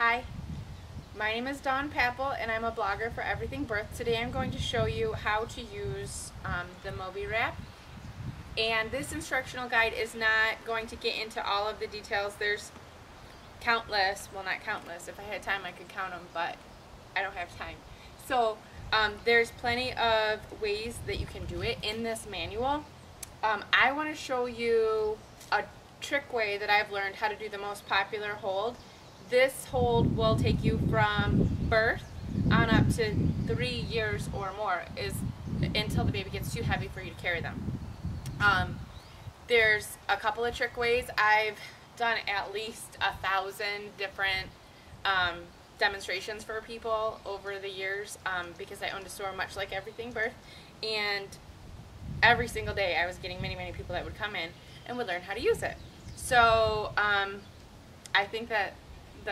Hi, my name is Papple and I'm a blogger for Everything Birth. Today I'm going to show you how to use the Moby wrap. And this instructional guide is not going to get into all of the details. There's countless, well not countless, if I had time I could count them, but I don't have time. So there's plenty of ways that you can do it in this manual. I want to show you a trick way that I've learned how to do the most popular hold. This hold will take you from birth on up to 3 years or more, until the baby gets too heavy for you to carry them. There's a couple of trick ways. I've done at least 1,000 different demonstrations for people over the years because I owned a store much like Everything Birth, and every single day I was getting many people that would come in and would learn how to use it. So I think that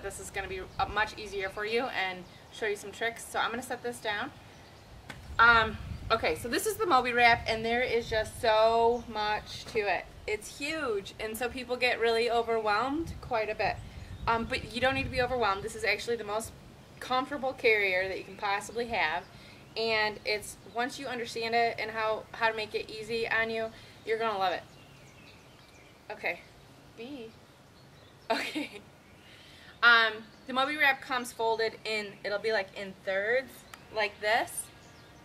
this is going to be much easier for you and show you some tricks. So I'm going to set this down. Okay, so this is the Moby wrap, and there is just so much to it. It's huge, and so people get really overwhelmed quite a bit. But you don't need to be overwhelmed. This is actually the most comfortable carrier that you can possibly have, and it's once you understand it and how to make it easy on you, you're going to love it. Okay. Okay. The Moby wrap comes folded in, it'll be like in thirds, like this,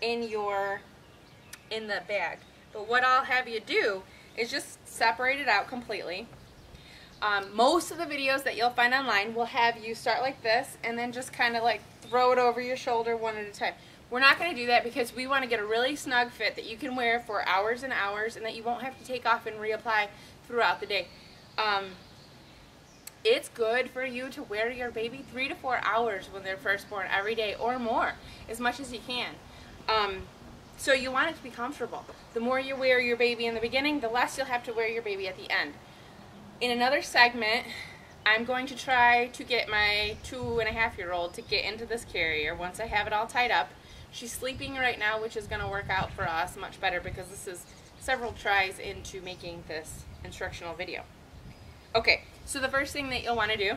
in the bag. But what I'll have you do is just separate it out completely. Most of the videos that you'll find online will have you start like this and then just kind of like throw it over your shoulder one at a time. We're not going to do that because we want to get a really snug fit that you can wear for hours and hours and that you won't have to take off and reapply throughout the day. It's good for you to wear your baby 3 to 4 hours when they're first born every day or more, as much as you can. So you want it to be comfortable. The more you wear your baby in the beginning, the less you'll have to wear your baby at the end. In another segment, I'm going to try to get my 2.5-year-old to get into this carrier once I have it all tied up. She's sleeping right now, which is going to work out for us much better because this is several tries into making this instructional video. Okay, so the first thing that you'll want to do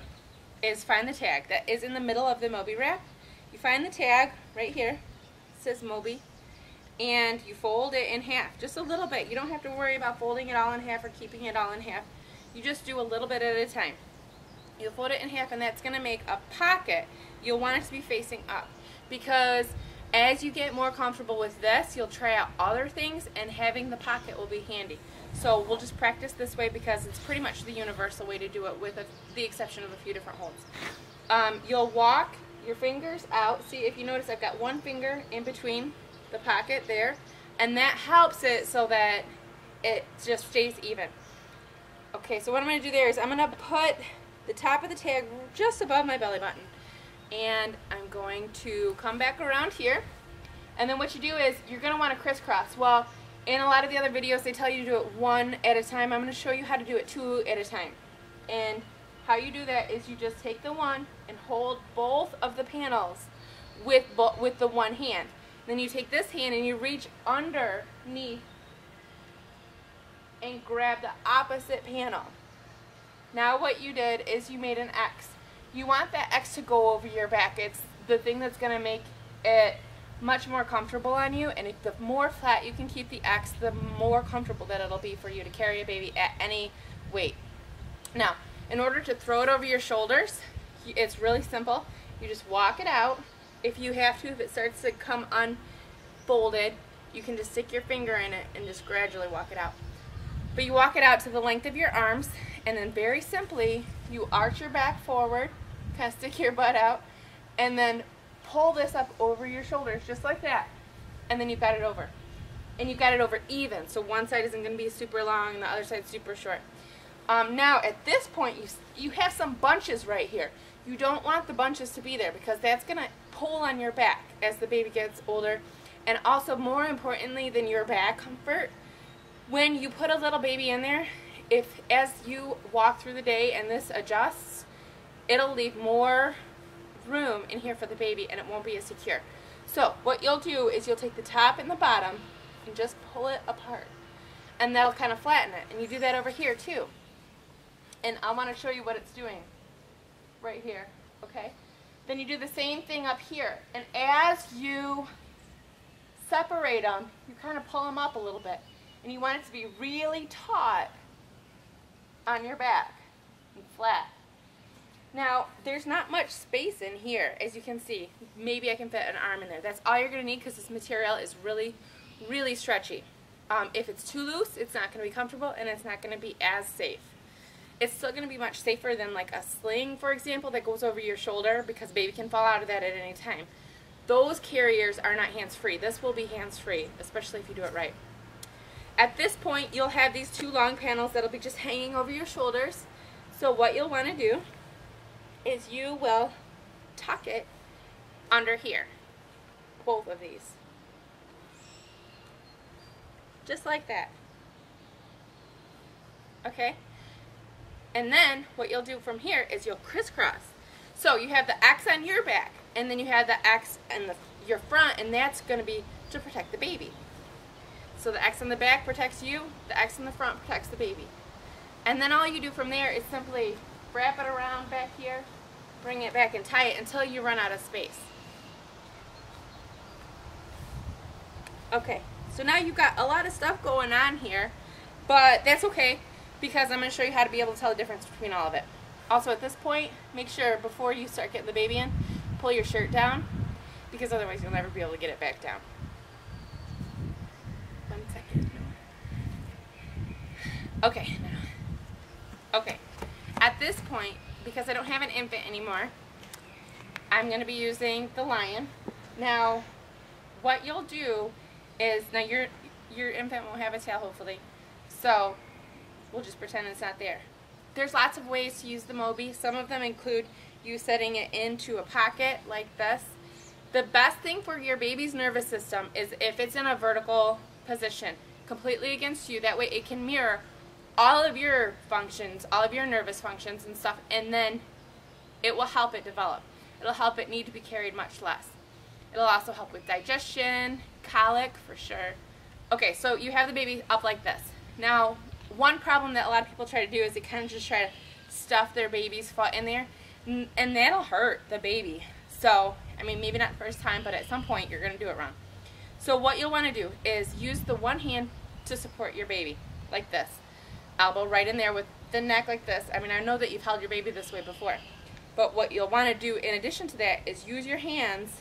is find the tag that is in the middle of the Moby wrap. You find the tag right here. It says Moby. And you fold it in half, just a little bit. You don't have to worry about folding it all in half or keeping it all in half. You just do a little bit at a time. You'll fold it in half, and that's going to make a pocket. You'll want it to be facing up because as you get more comfortable with this, you'll try out other things, and having the pocket will be handy. So we'll just practice this way because it's pretty much the universal way to do it, with the exception of a few different holds. You'll walk your fingers out. See, if you notice, I've got one finger in between the pocket there, and that helps it so that it just stays even. Okay, so what I'm going to do there is I'm going to put the top of the tag just above my belly button, and I'm going to come back around here, and then what you do is you're going to want to crisscross. Well, in a lot of the other videos they tell you to do it 1 at a time. I'm going to show you how to do it 2 at a time. And how you do that is you just take the one and hold both of the panels with the one hand. Then you take this hand and you reach underneath and grab the opposite panel. Now what you did is you made an X. You want that X to go over your back. It's the thing that's going to make it much more comfortable on you, and the more flat you can keep the X, the more comfortable that it'll be for you to carry a baby at any weight. Now, in order to throw it over your shoulders, it's really simple. You just walk it out. If you have to, if it starts to come unfolded, you can just stick your finger in it and just gradually walk it out. But you walk it out to the length of your arms, and then very simply, you arch your back forward, kind of stick your butt out, and then pull this up over your shoulders, just like that. And then you've got it over. And you've got it over even, so one side isn't going to be super long and the other side's super short. Now, at this point, you have some bunches right here. You don't want the bunches to be there because that's going to pull on your back as the baby gets older. And also, more importantly than your back comfort, when you put a little baby in there, as you walk through the day and this adjusts, it'll leave more room in here for the baby and it won't be as secure. So what you'll do is you'll take the top and the bottom and just pull it apart, and that'll kind of flatten it. And you do that over here too. And I want to show you what it's doing right here. okay? Then you do the same thing up here. And as you separate them, you kind of pull them up a little bit. And you want it to be really taut on your back and flat. Now, there's not much space in here, as you can see. Maybe I can fit an arm in there. That's all you're going to need because this material is really, really stretchy. If it's too loose, it's not going to be comfortable and it's not going to be as safe. It's still going to be much safer than like a sling, for example, that goes over your shoulder because baby can fall out of that at any time. Those carriers are not hands-free. This will be hands-free, especially if you do it right. At this point, you'll have these two long panels that'll be just hanging over your shoulders. So what you'll want to do is you will tuck it under here, both of these. Just like that. Okay? And then what you'll do from here is you'll crisscross. So you have the X on your back, and then you have the X in your front, and that's going to be to protect the baby. So the X on the back protects you, the X in the front protects the baby. And then all you do from there is simply wrap it around back here, bring it back and tie it until you run out of space. Okay, so now you've got a lot of stuff going on here, but that's okay because I'm going to show you how to be able to tell the difference between all of it. Also at this point, make sure before you start getting the baby in, pull your shirt down because otherwise you'll never be able to get it back down. 1 second. Okay, now. Okay, at this point, because I don't have an infant anymore, I'm going to be using the Lion. Now, what you'll do is, now your infant won't have a tail hopefully, so we'll just pretend it's not there. There's lots of ways to use the Moby. Some of them include you setting it into a pocket like this. The best thing for your baby's nervous system is if it's in a vertical position, completely against you. That way it can mirror all of your functions, all of your nervous functions and stuff, and then it will help it develop. It'll help it need to be carried much less. It'll also help with digestion, colic for sure. Okay, so you have the baby up like this. Now, one problem that a lot of people try to do is they kind of just try to stuff their baby's foot in there, and that'll hurt the baby. So, I mean, maybe not the first time, but at some point you're going to do it wrong. So what you'll want to do is use the one hand to support your baby, like this. Elbow right in there with the neck like this. I mean, I know that you've held your baby this way before, but what you'll want to do in addition to that is use your hands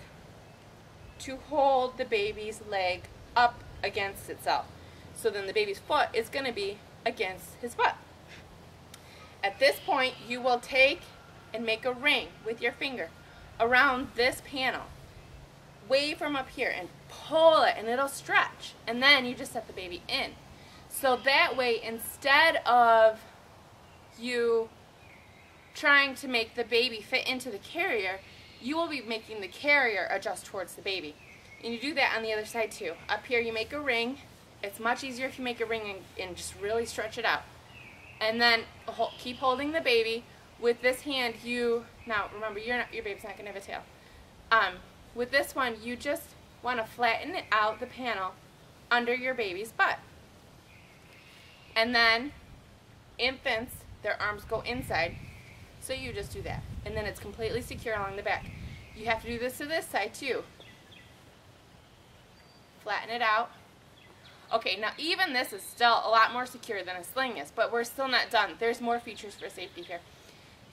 to hold the baby's leg up against itself. So then the baby's foot is going to be against his foot. At this point, you will take and make a ring with your finger around this panel, way from up here, and pull it, and it'll stretch. And then you just set the baby in. So that way, instead of you trying to make the baby fit into the carrier, you will be making the carrier adjust towards the baby. And you do that on the other side too. Up here you make a ring. It's much easier if you make a ring and just really stretch it out. And then keep holding the baby. With this hand, now remember, your baby's not going to have a tail. With this one, you just want to flatten it out, the panel, under your baby's butt. And then infants, their arms go inside, so you just do that. And then it's completely secure along the back. You have to do this to this side too. Flatten it out. Okay, now even this is still a lot more secure than a sling is, but we're still not done. There's more features for safety here.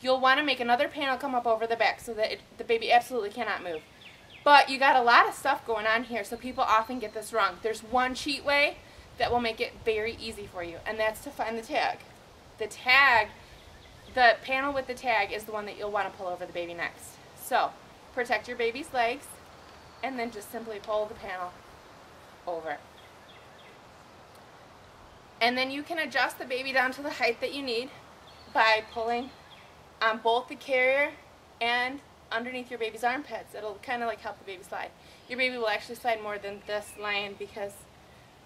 You'll want to make another panel come up over the back so that the baby absolutely cannot move. But you got a lot of stuff going on here, so people often get this wrong. There's one cheat way that will make it very easy for you, and that's to find the tag. The panel with the tag is the one that you'll want to pull over the baby next. So, protect your baby's legs, and then just simply pull the panel over. And then you can adjust the baby down to the height that you need by pulling on both the carrier and underneath your baby's armpits. It'll kind of like help the baby slide. Your baby will actually slide more than this Lion because,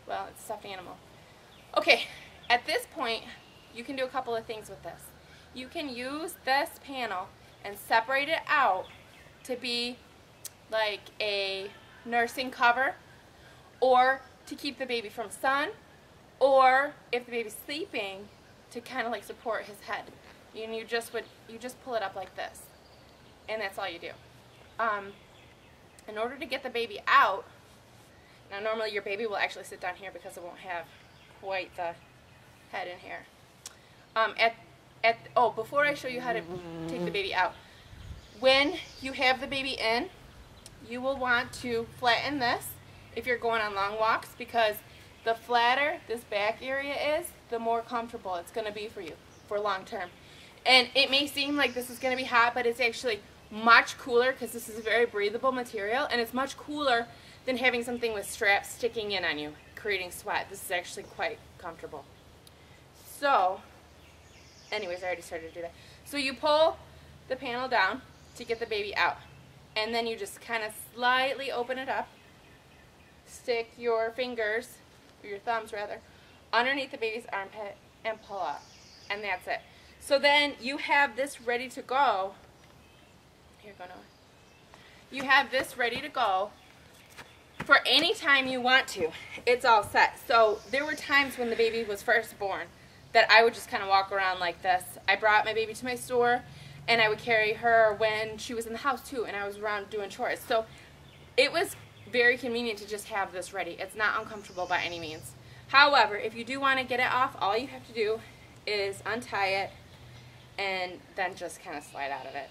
well, it's a stuffed animal. Okay, at this point, you can do a couple of things with this. You can use this panel and separate it out to be like a nursing cover, or to keep the baby from sun, or if the baby's sleeping, to kind of like support his head. And you just pull it up like this. and that's all you do. In order to get the baby out, now normally your baby will actually sit down here because it won't have quite the head in here. Before I show you how to take the baby out, when you have the baby in, you will want to flatten this if you're going on long walks, because the flatter this back area is, the more comfortable it's going to be for you for long term. And it may seem like this is going to be hot, but it's actually much cooler because this is a very breathable material, and it's much cooler than having something with straps sticking in on you, creating sweat. This is actually quite comfortable. So, anyways, I already started to do that. So you pull the panel down to get the baby out, and then you just kind of slightly open it up, stick your fingers, or your thumbs rather, underneath the baby's armpit and pull up, and that's it. So then you have this ready to go. Here, go Noah. You have this ready to go for any time you want to. It's all set. So there were times when the baby was first born that I would just kind of walk around like this. I brought my baby to my store, and I would carry her when she was in the house too, and I was around doing chores. So it was very convenient to just have this ready. It's not uncomfortable by any means. However, if you do want to get it off, all you have to do is untie it and then just kind of slide out of it.